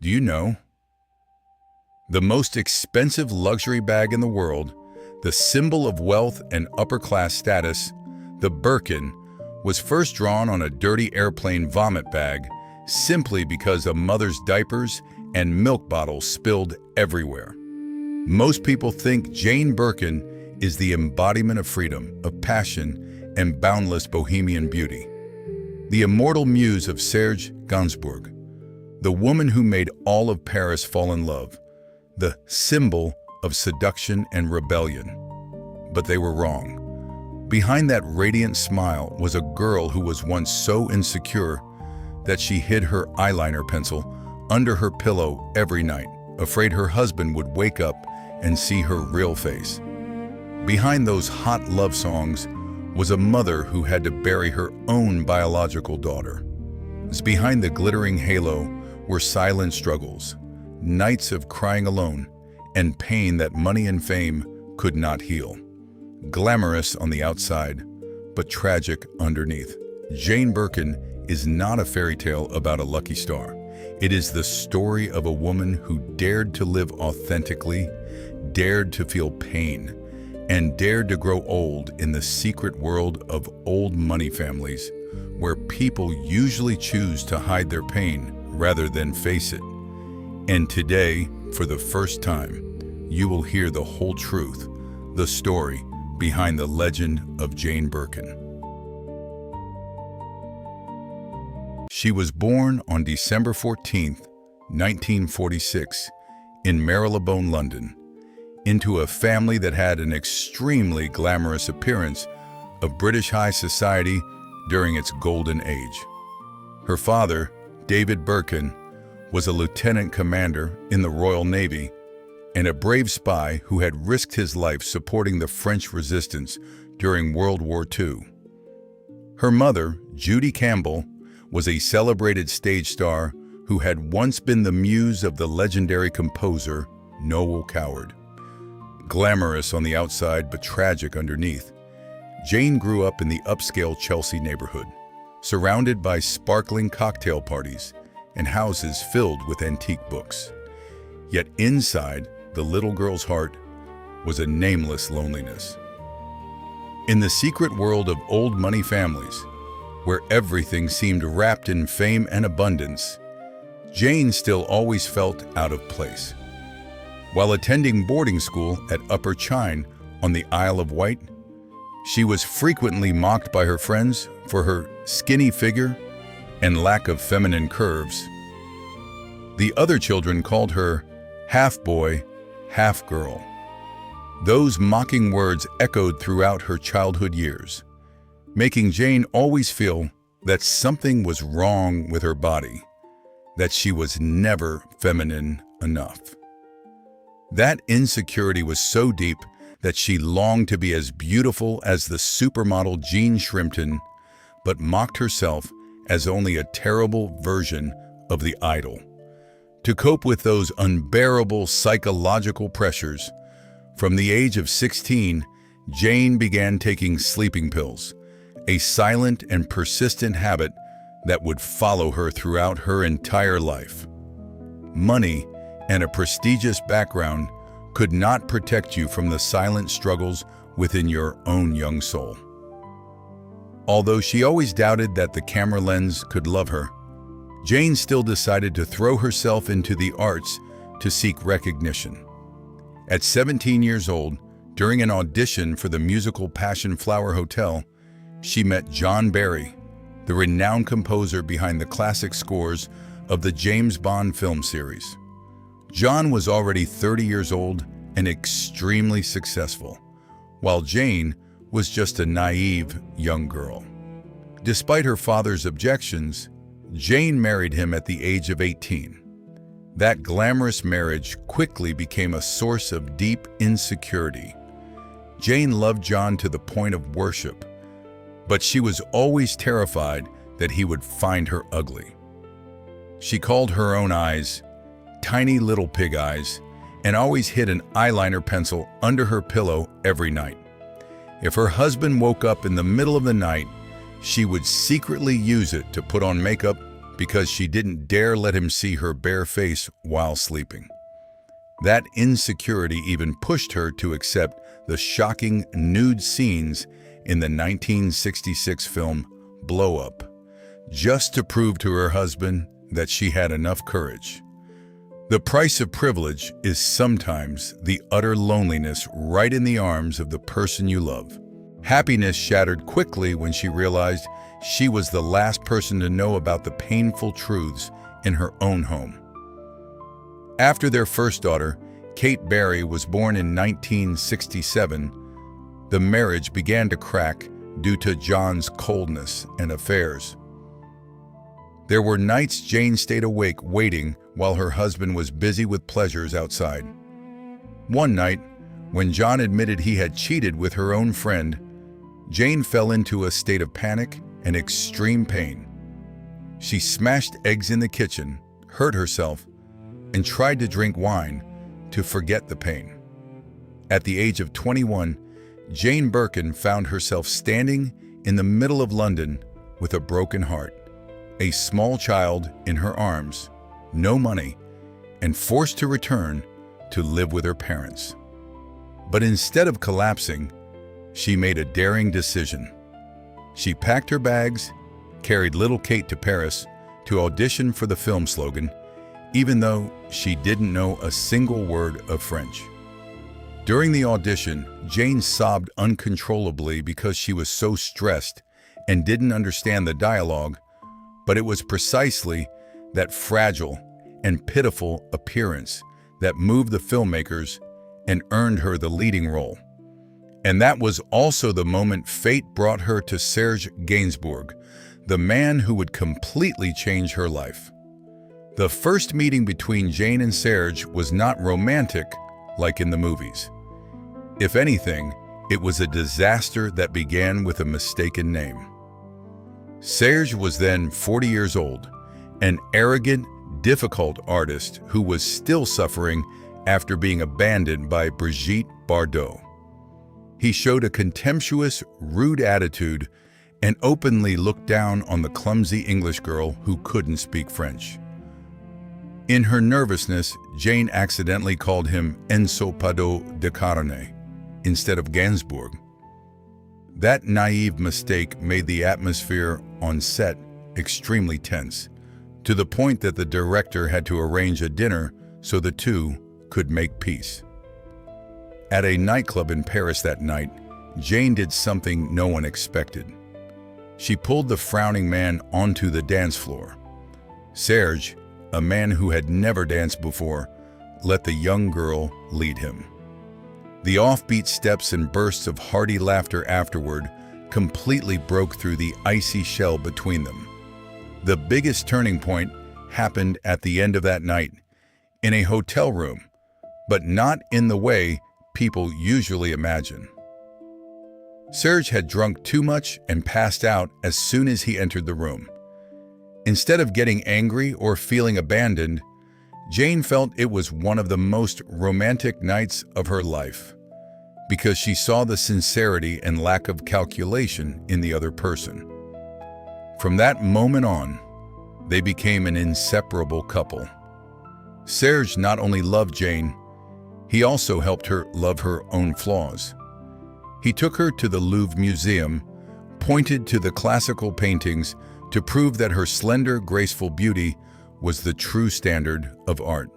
Do you know? The most expensive luxury bag in the world, the symbol of wealth and upper-class status, the Birkin, was first drawn on a dirty airplane vomit bag simply because a mother's diapers and milk bottles spilled everywhere. Most people think Jane Birkin is the embodiment of freedom, of passion, and boundless bohemian beauty. The immortal muse of Serge Gainsbourg, the woman who made all of Paris fall in love, the symbol of seduction and rebellion. But they were wrong. Behind that radiant smile was a girl who was once so insecure that she hid her eyeliner pencil under her pillow every night, afraid her husband would wake up and see her real face. Behind those hot love songs was a mother who had to bury her own biological daughter. Behind the glittering halo were silent struggles, nights of crying alone, and pain that money and fame could not heal. Glamorous on the outside, but tragic underneath. Jane Birkin is not a fairy tale about a lucky star. It is the story of a woman who dared to live authentically, dared to feel pain, and dared to grow old in the secret world of old money families, where people usually choose to hide their pain rather than face it. And today, for the first time, you will hear the whole truth, the story behind the legend of Jane Birkin. She was born on December 14, 1946, in Marylebone, London, into a family that had an extremely glamorous appearance of British high society during its golden age. Her father, David Birkin, was a lieutenant commander in the Royal Navy and a brave spy who had risked his life supporting the French resistance during World War II. Her mother, Judy Campbell, was a celebrated stage star who had once been the muse of the legendary composer Noel Coward. Glamorous on the outside but tragic underneath, Jane grew up in the upscale Chelsea neighborhood, surrounded by sparkling cocktail parties and houses filled with antique books. Yet inside the little girl's heart was a nameless loneliness. In the secret world of old money families, where everything seemed wrapped in fame and abundance, Jane still always felt out of place. While attending boarding school at Upper Chine on the Isle of Wight, she was frequently mocked by her friends for her skinny figure and lack of feminine curves. The other children called her half boy, half girl. Those mocking words echoed throughout her childhood years, making Jane always feel that something was wrong with her body, that she was never feminine enough. That insecurity was so deep that she longed to be as beautiful as the supermodel Jean Shrimpton, but mocked herself as only a terrible version of the idol. To cope with those unbearable psychological pressures, from the age of 16, Jane began taking sleeping pills, a silent and persistent habit that would follow her throughout her entire life. Money and a prestigious background could not protect you from the silent struggles within your own young soul. Although she always doubted that the camera lens could love her, Jane still decided to throw herself into the arts to seek recognition. At 17 years old, during an audition for the musical Passion Flower Hotel, she met John Barry, the renowned composer behind the classic scores of the James Bond film series. John was already 30 years old and extremely successful, while Jane was just a naive young girl. Despite her father's objections, Jane married him at the age of 18. That glamorous marriage quickly became a source of deep insecurity. Jane loved John to the point of worship, but she was always terrified that he would find her ugly. She called her own eyes tiny little pig eyes, and always hid an eyeliner pencil under her pillow every night. If her husband woke up in the middle of the night, she would secretly use it to put on makeup because she didn't dare let him see her bare face while sleeping. That insecurity even pushed her to accept the shocking nude scenes in the 1966 film Blow Up, just to prove to her husband that she had enough courage. The price of privilege is sometimes the utter loneliness right in the arms of the person you love. Happiness shattered quickly when she realized she was the last person to know about the painful truths in her own home. After their first daughter, Kate Barry, was born in 1967, the marriage began to crack due to John's coldness and affairs. There were nights Jane stayed awake waiting while her husband was busy with pleasures outside. One night, when John admitted he had cheated with her own friend, Jane fell into a state of panic and extreme pain. She smashed eggs in the kitchen, hurt herself, and tried to drink wine to forget the pain. At the age of 21, Jane Birkin found herself standing in the middle of London with a broken heart, a small child in her arms, no money, and forced to return to live with her parents. But instead of collapsing, she made a daring decision. She packed her bags, carried little Kate to Paris to audition for the film slogan, even though she didn't know a single word of French. During the audition, Jane sobbed uncontrollably because she was so stressed and didn't understand the dialogue, but it was precisely that fragile and pitiful appearance that moved the filmmakers and earned her the leading role. And that was also the moment fate brought her to Serge Gainsbourg, the man who would completely change her life. The first meeting between Jane and Serge was not romantic like in the movies. If anything, it was a disaster that began with a mistaken name. Serge was then 40 years old, an arrogant, difficult artist who was still suffering after being abandoned by Brigitte Bardot. He showed a contemptuous, rude attitude and openly looked down on the clumsy English girl who couldn't speak French. In her nervousness, Jane accidentally called him ensopado de carne instead of Gainsbourg. That naive mistake made the atmosphere on set extremely tense, to the point that the director had to arrange a dinner so the two could make peace. At a nightclub in Paris that night, Jane did something no one expected. She pulled the frowning man onto the dance floor. Serge, a man who had never danced before, let the young girl lead him. The offbeat steps and bursts of hearty laughter afterward completely broke through the icy shell between them. The biggest turning point happened at the end of that night, in a hotel room, but not in the way people usually imagine. Serge had drunk too much and passed out as soon as he entered the room. Instead of getting angry or feeling abandoned, Jane felt it was one of the most romantic nights of her life, because she saw the sincerity and lack of calculation in the other person. From that moment on, they became an inseparable couple. Serge not only loved Jane, he also helped her love her own flaws. He took her to the Louvre Museum, pointed to the classical paintings to prove that her slender, graceful beauty was the true standard of art.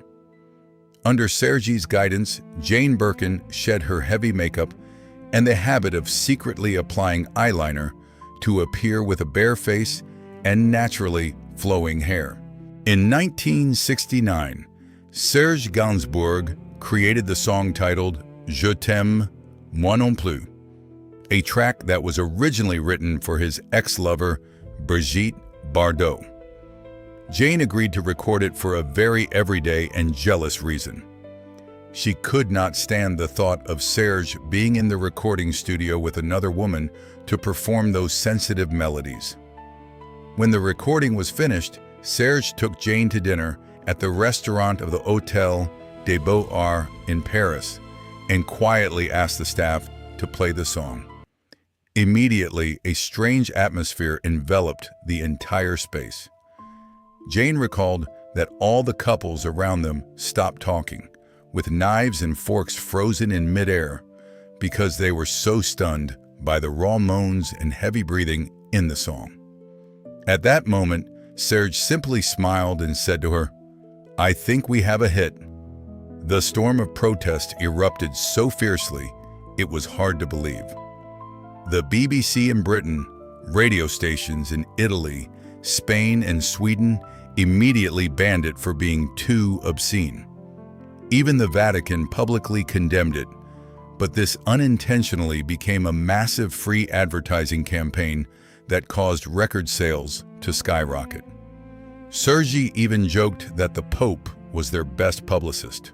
Under Serge's guidance, Jane Birkin shed her heavy makeup and the habit of secretly applying eyeliner to appear with a bare face and naturally flowing hair. In 1969, Serge Gainsbourg created the song titled Je t'aime, moi non plus, a track that was originally written for his ex-lover Brigitte Bardot. Jane agreed to record it for a very everyday and jealous reason. She could not stand the thought of Serge being in the recording studio with another woman to perform those sensitive melodies. When the recording was finished, Serge took Jane to dinner at the restaurant of the Hôtel des Beaux-Arts in Paris and quietly asked the staff to play the song. Immediately, a strange atmosphere enveloped the entire space. Jane recalled that all the couples around them stopped talking, with knives and forks frozen in midair because they were so stunned by the raw moans and heavy breathing in the song. At that moment, Serge simply smiled and said to her, "I think we have a hit." The storm of protest erupted so fiercely, it was hard to believe. The BBC in Britain, radio stations in Italy, Spain, and Sweden immediately banned it for being too obscene. Even the Vatican publicly condemned it, but this unintentionally became a massive free advertising campaign that caused record sales to skyrocket. Serge even joked that the Pope was their best publicist.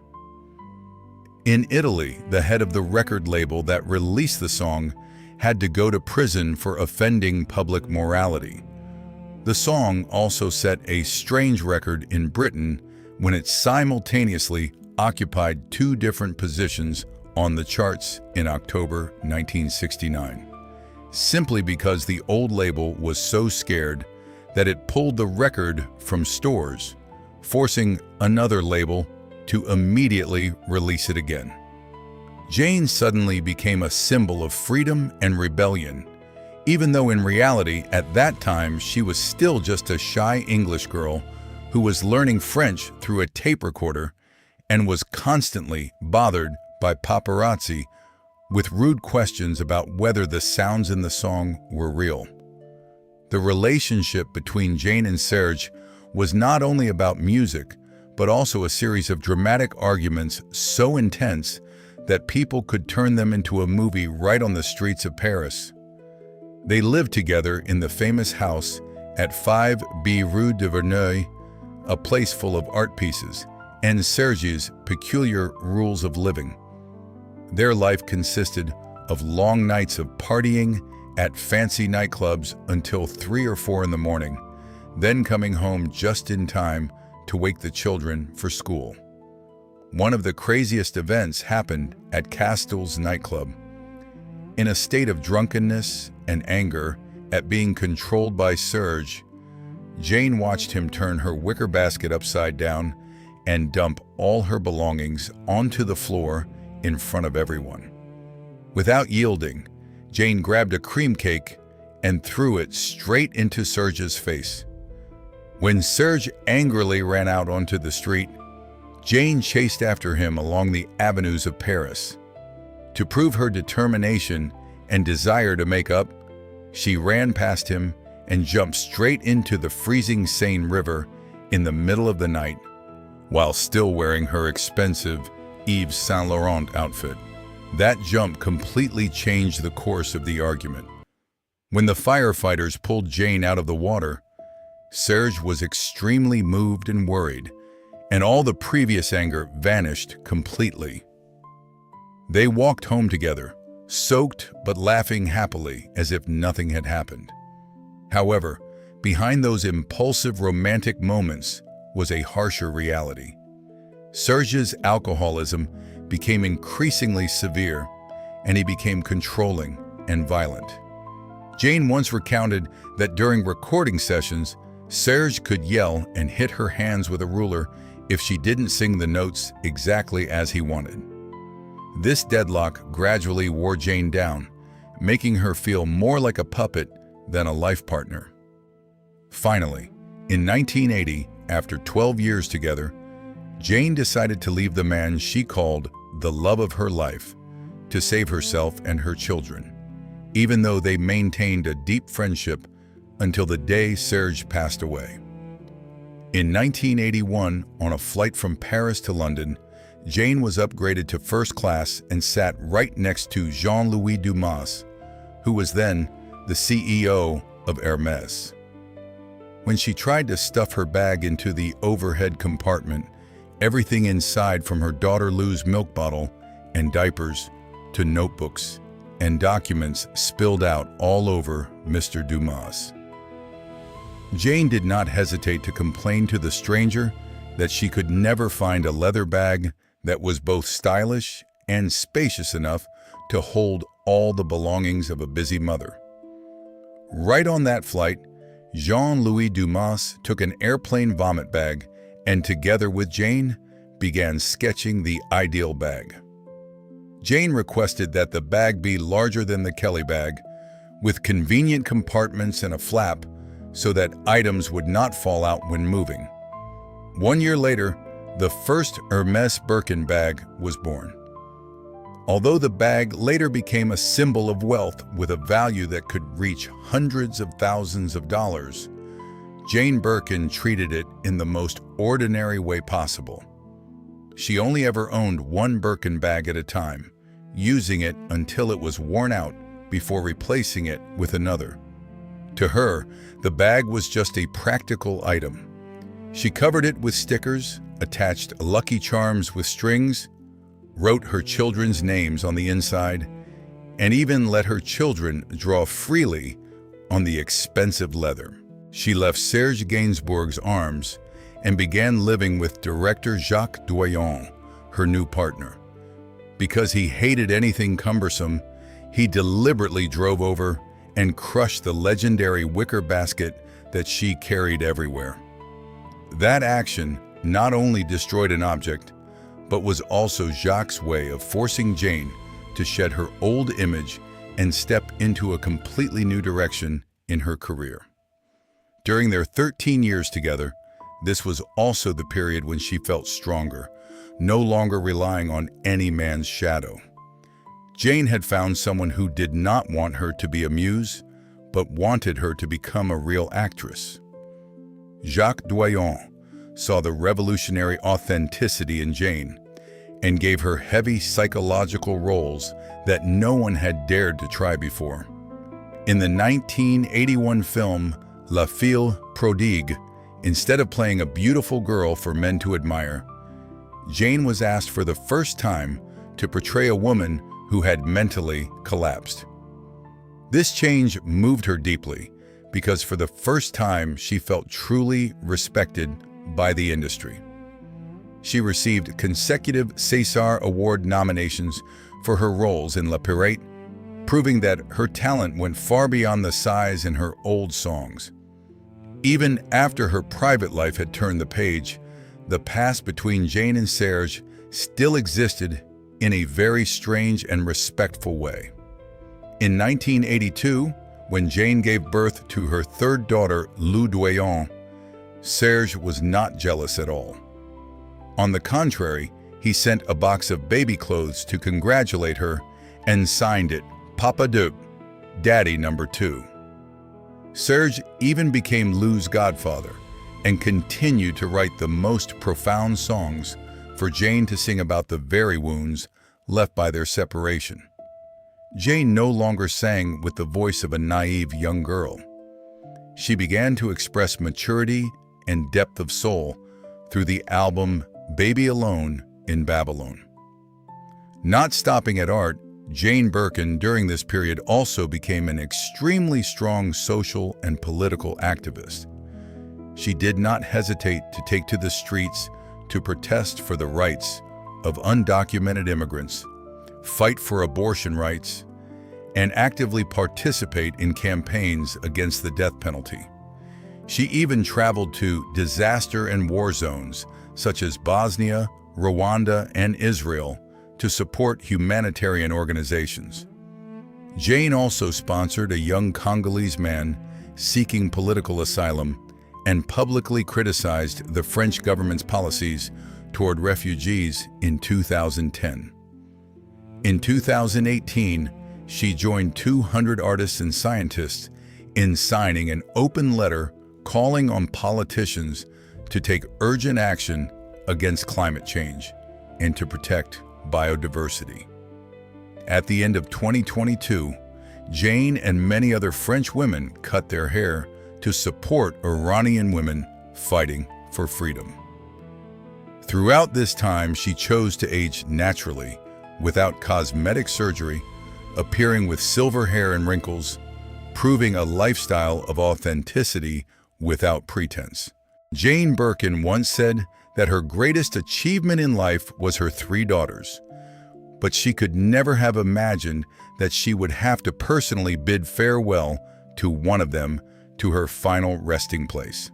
In Italy, the head of the record label that released the song had to go to prison for offending public morality. The song also set a strange record in Britain when it simultaneously occupied two different positions on the charts in October 1969, simply because the old label was so scared that it pulled the record from stores, forcing another label to immediately release it again. Jane suddenly became a symbol of freedom and rebellion, even though in reality, at that time, she was still just a shy English girl who was learning French through a tape recorder and was constantly bothered by paparazzi with rude questions about whether the sounds in the song were real. The relationship between Jane and Serge was not only about music, but also a series of dramatic arguments so intense that people could turn them into a movie right on the streets of Paris. They lived together in the famous house at 5B Rue de Verneuil, a place full of art pieces, and Serge's peculiar rules of living. Their life consisted of long nights of partying at fancy nightclubs until 3 or 4 in the morning, then coming home just in time to wake the children for school. One of the craziest events happened at Castel's nightclub. In a state of drunkenness and anger at being controlled by Serge, Jane watched him turn her wicker basket upside down and dump all her belongings onto the floor in front of everyone. Without yielding, Jane grabbed a cream cake and threw it straight into Serge's face. When Serge angrily ran out onto the street, Jane chased after him along the avenues of Paris. To prove her determination and desire to make up, she ran past him and jumped straight into the freezing Seine River in the middle of the night, while still wearing her expensive Yves Saint Laurent outfit. That jump completely changed the course of the argument. When the firefighters pulled Jane out of the water, Serge was extremely moved and worried, and all the previous anger vanished completely. They walked home together, soaked but laughing happily as if nothing had happened. However, behind those impulsive romantic moments was a harsher reality. Serge's alcoholism became increasingly severe, and he became controlling and violent. Jane once recounted that during recording sessions, Serge could yell and hit her hands with a ruler if she didn't sing the notes exactly as he wanted. This deadlock gradually wore Jane down, making her feel more like a puppet than a life partner. Finally, in 1980, after 12 years together, Jane decided to leave the man she called the love of her life to save herself and her children, even though they maintained a deep friendship until the day Serge passed away. In 1981, on a flight from Paris to London, Jane was upgraded to first class and sat right next to Jean-Louis Dumas, who was then the CEO of Hermès. When she tried to stuff her bag into the overhead compartment, everything inside, from her daughter Lou's milk bottle and diapers to notebooks and documents, spilled out all over Mr. Dumas. Jane did not hesitate to complain to the stranger that she could never find a leather bag that was both stylish and spacious enough to hold all the belongings of a busy mother. Right on that flight, Jean-Louis Dumas took an airplane vomit bag and, together with Jane, began sketching the ideal bag. Jane requested that the bag be larger than the Kelly bag, with convenient compartments and a flap so that items would not fall out when moving. 1 year later, the first Hermès Birkin bag was born. Although the bag later became a symbol of wealth with a value that could reach hundreds of thousands of dollars, Jane Birkin treated it in the most ordinary way possible. She only ever owned one Birkin bag at a time, using it until it was worn out before replacing it with another. To her, the bag was just a practical item. She covered it with stickers, attached Lucky Charms with strings, wrote her children's names on the inside, and even let her children draw freely on the expensive leather. She left Serge Gainsbourg's arms and began living with director Jacques Doyon, her new partner. Because he hated anything cumbersome, he deliberately drove over and crushed the legendary wicker basket that she carried everywhere. That action not only destroyed an object, but was also Jacques' way of forcing Jane to shed her old image and step into a completely new direction in her career. During their 13 years together, this was also the period when she felt stronger, no longer relying on any man's shadow. Jane had found someone who did not want her to be a muse, but wanted her to become a real actress. Jacques Doyon saw the revolutionary authenticity in Jane and gave her heavy psychological roles that no one had dared to try before. In the 1981 film La Fille Prodigue, instead of playing a beautiful girl for men to admire, Jane was asked for the first time to portray a woman who had mentally collapsed. This change moved her deeply because for the first time she felt truly respected by the industry. She received consecutive César Award nominations for her roles in La Pirate, proving that her talent went far beyond the size in her old songs. Even after her private life had turned the page, the past between Jane and Serge still existed in a very strange and respectful way. In 1982, when Jane gave birth to her third daughter, Lou Doyon, Serge was not jealous at all. On the contrary, he sent a box of baby clothes to congratulate her and signed it Papa Deux, Daddy Number 2. Serge even became Lou's godfather and continued to write the most profound songs for Jane to sing about the very wounds left by their separation. Jane no longer sang with the voice of a naive young girl. She began to express maturity and depth of soul through the album Baby Alone in Babylon. Not stopping at art, Jane Birkin during this period also became an extremely strong social and political activist. She did not hesitate to take to the streets to protest for the rights of undocumented immigrants, fight for abortion rights, and actively participate in campaigns against the death penalty. She even traveled to disaster and war zones such as Bosnia, Rwanda, and Israel to support humanitarian organizations. Jane also sponsored a young Congolese man seeking political asylum and publicly criticized the French government's policies toward refugees in 2010. In 2018, she joined 200 artists and scientists in signing an open letter calling on politicians to take urgent action against climate change and to protect biodiversity. At the end of 2022, Jane and many other French women cut their hair to support Iranian women fighting for freedom. Throughout this time, she chose to age naturally, without cosmetic surgery, appearing with silver hair and wrinkles, proving a lifestyle of authenticity without pretense. Jane Birkin once said that her greatest achievement in life was her 3 daughters, but she could never have imagined that she would have to personally bid farewell to one of them to her final resting place.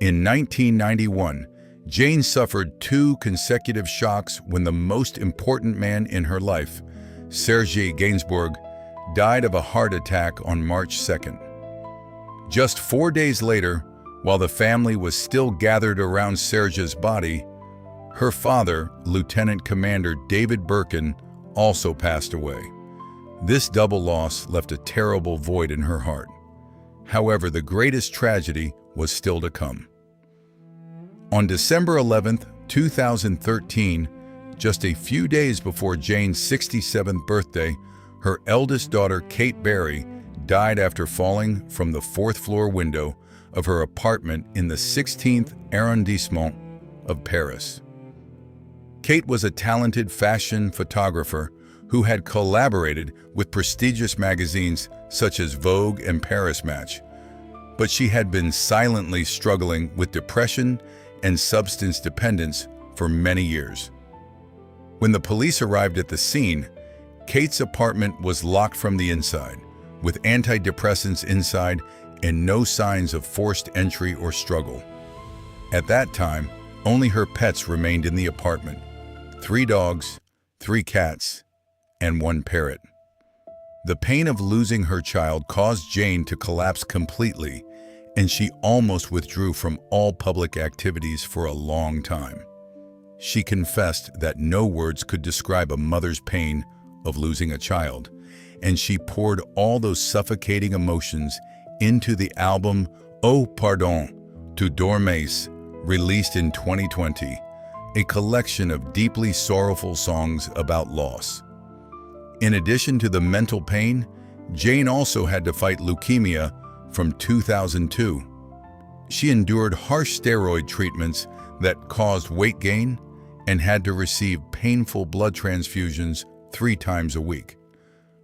In 1991, Jane suffered 2 consecutive shocks when the most important man in her life, Serge Gainsbourg, died of a heart attack on March 2nd. Just 4 days later, while the family was still gathered around Serge's body, her father, Lieutenant Commander David Birkin, also passed away. This double loss left a terrible void in her heart. However, the greatest tragedy was still to come. On December 11, 2013, just a few days before Jane's 67th birthday, her eldest daughter, Kate Berry, died after falling from the 4th-floor window of her apartment in the 16th arrondissement of Paris. Kate was a talented fashion photographer who had collaborated with prestigious magazines such as Vogue and Paris Match, but she had been silently struggling with depression and substance dependence for many years. When the police arrived at the scene, Kate's apartment was locked from the inside, with antidepressants inside and no signs of forced entry or struggle. At that time, only her pets remained in the apartment: 3 dogs, 3 cats, and 1 parrot. The pain of losing her child caused Jane to collapse completely, and she almost withdrew from all public activities for a long time. She confessed that no words could describe a mother's pain of losing a child, and she poured all those suffocating emotions into the album Oh Pardon, Tu dormais, released in 2020, a collection of deeply sorrowful songs about loss. In addition to the mental pain, Jane also had to fight leukemia from 2002. She endured harsh steroid treatments that caused weight gain and had to receive painful blood transfusions 3 times a week.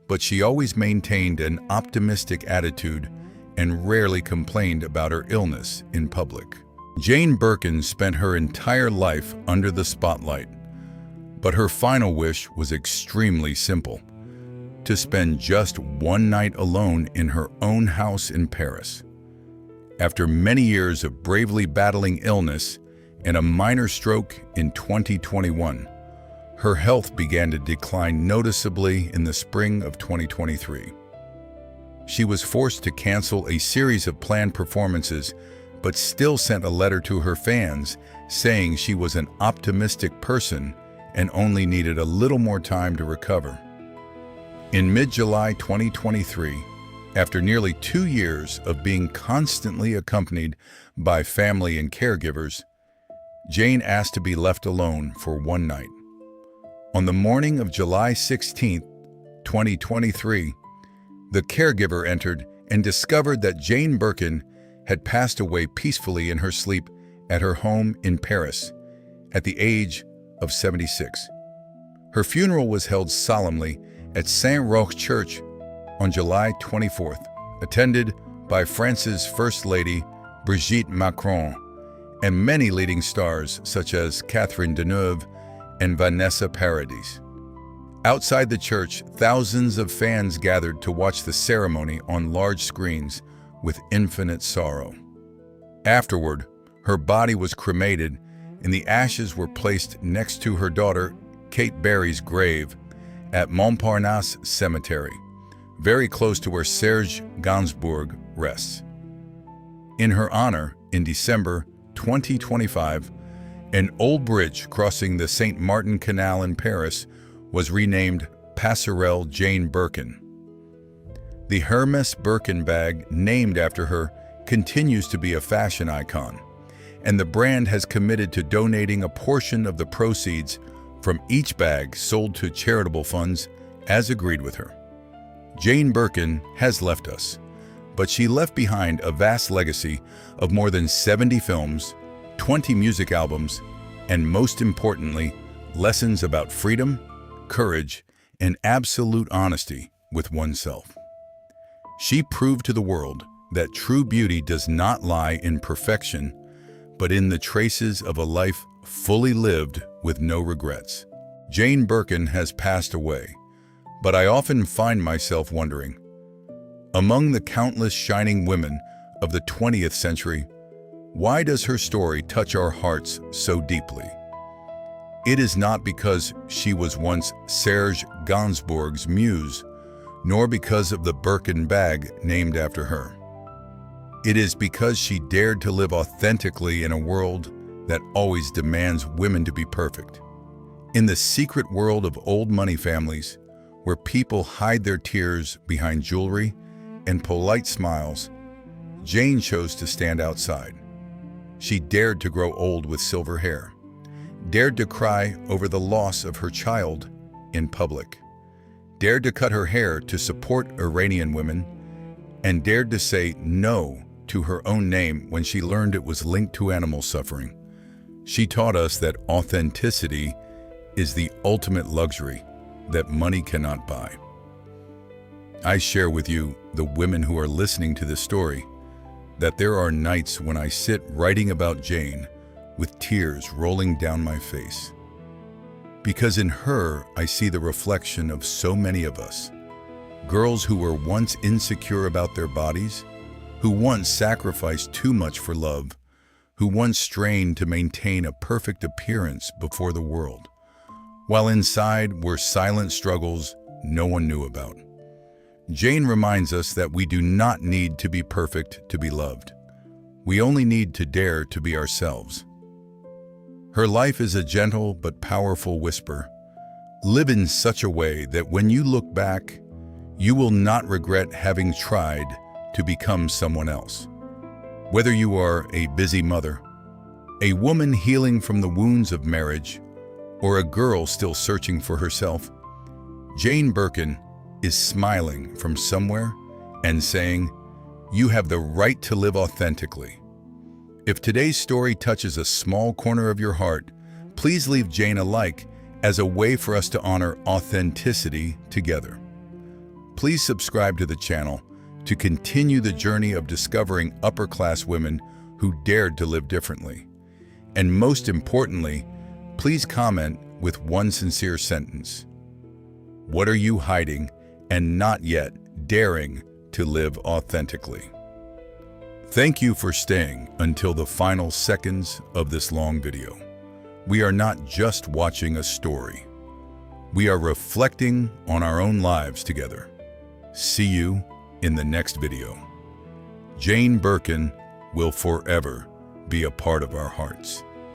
But she always maintained an optimistic attitude and rarely complained about her illness in public. Jane Birkin spent her entire life under the spotlight, but her final wish was extremely simple: to spend just 1 night alone in her own house in Paris. After many years of bravely battling illness and a minor stroke in 2021, her health began to decline noticeably in the spring of 2023. She was forced to cancel a series of planned performances, but still sent a letter to her fans saying she was an optimistic person and only needed a little more time to recover. In mid-July 2023, after nearly 2 years of being constantly accompanied by family and caregivers, Jane asked to be left alone for 1 night. On the morning of July 16, 2023, the caregiver entered and discovered that Jane Birkin had passed away peacefully in her sleep at her home in Paris at the age of 76. Her funeral was held solemnly at Saint-Roch Church on July 24th, attended by France's First Lady Brigitte Macron and many leading stars such as Catherine Deneuve and Vanessa Paradis. Outside the church, thousands of fans gathered to watch the ceremony on large screens with infinite sorrow. Afterward, her body was cremated and the ashes were placed next to her daughter Kate Berry's grave at Montparnasse Cemetery, very close to where Serge Gainsbourg rests. In her honor, in December 2025, an old bridge crossing the Saint Martin Canal in Paris was renamed Passerelle Jane Birkin. The Hermès Birkin bag, named after her, continues to be a fashion icon, and the brand has committed to donating a portion of the proceeds from each bag sold to charitable funds, as agreed with her. Jane Birkin has left us, but she left behind a vast legacy of more than 70 films, 20 music albums, and most importantly, lessons about freedom, courage, and absolute honesty with oneself. She proved to the world that true beauty does not lie in perfection, but in the traces of a life fully lived with no regrets. Jane Birkin has passed away, but I often find myself wondering, among the countless shining women of the 20th century, why does her story touch our hearts so deeply? It is not because she was once Serge Gainsbourg's muse, nor because of the Birkin bag named after her. It is because she dared to live authentically in a world that always demands women to be perfect. In the secret world of old money families, where people hide their tears behind jewelry and polite smiles, Jane chose to stand outside. She dared to grow old with silver hair, dared to cry over the loss of her child in public, dared to cut her hair to support Iranian women, and dared to say no to her own name when she learned it was linked to animal suffering. She taught us that authenticity is the ultimate luxury that money cannot buy. I share with you, the women who are listening to this story, that there are nights when I sit writing about Jane with tears rolling down my face. Because in her, I see the reflection of so many of us. Girls who were once insecure about their bodies, who once sacrificed too much for love, who once strained to maintain a perfect appearance before the world, while inside were silent struggles no one knew about. Jane reminds us that we do not need to be perfect to be loved. We only need to dare to be ourselves. Her life is a gentle but powerful whisper. Live in such a way that when you look back, you will not regret having tried to become someone else. Whether you are a busy mother, a woman healing from the wounds of marriage, or a girl still searching for herself, Jane Birkin is smiling from somewhere and saying, you have the right to live authentically. If today's story touches a small corner of your heart, please leave Jane a like as a way for us to honor authenticity together. Please subscribe to the channel to continue the journey of discovering upper-class women who dared to live differently. And most importantly, please comment with one sincere sentence. What are you hiding and not yet daring to live authentically? Thank you for staying until the final seconds of this long video. We are not just watching a story. We are reflecting on our own lives together. See you in the next video. Jane Birkin will forever be a part of our hearts.